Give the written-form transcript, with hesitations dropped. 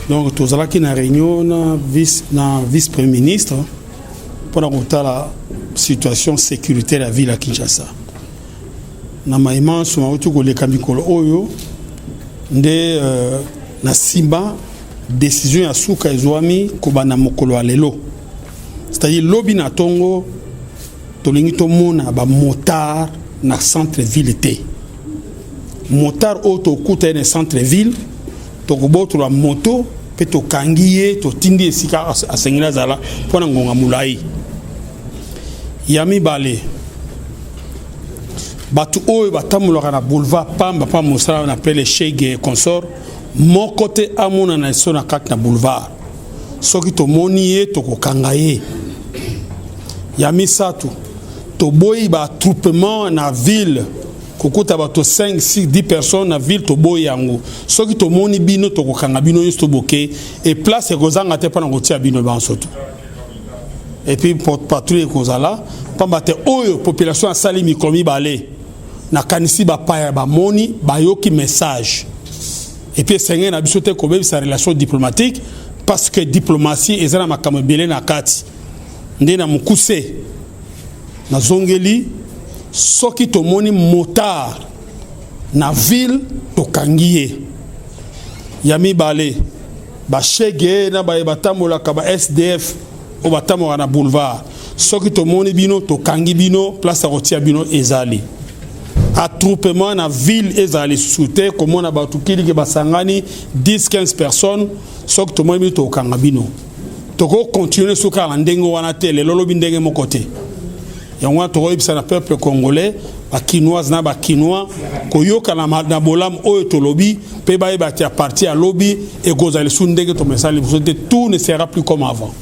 Donc tous là qui na réunion na vice premier ministre pour raconter la situation sécuritaire de la ville à Kinshasa. Na maïman suma utu ko le kamikolo oyo nde na simba décision ya suka ezwami ko bana mokolo alelo. C'est-à-dire lobi na tongo tolingi to mona ba motard na centre ville té. Motard auto kuta na centre ville to ko boto la moto pe to kangiye to tindi esika asengela zala pona ngonga mulai. Yami bale batu oyo batamulaka na boulevard pamba pa mosala na appelle Chege consort mon côté amona na sona kati na boulevard soki to moni ye to kokanga ye yami satu to boyi ba troupement na ville kokuta bato 5 6 10 personnes na ville to boyi yango soki to moni bino to kokanga bino yesto boke et place e kozanga te pana kotia bino bansoto. Et puis pour patrouille kozala pamba te oyo population asali mikomi balé na kanisi ba paya ba moni ba yoki message. Et puis sengé na biso te ko be sa relation diplomatique parce que diplomatie ezala makambo belé na kati ndé na mukuse na zongeli soki to moni motard na ville to kangiye yami balé ba Chege na ba batambola ka ba SDF o batambola na boulevard soki to moni bino to kangi bino place a rotia bino ezali attroupement na ville ezali souté comme on a batukili ke basangani 10 15 personnes soki to moni bino to kanga bino to ko continuer suka ndengo wana tele lolo bindenge mo côté yango to ko na peuple congolais ba kinoise na ba kinois ko yoka na bolam oyo to lobi pe ba tia parti à lobby et gozali sundenge to mesali tout ne sera plus comme avant.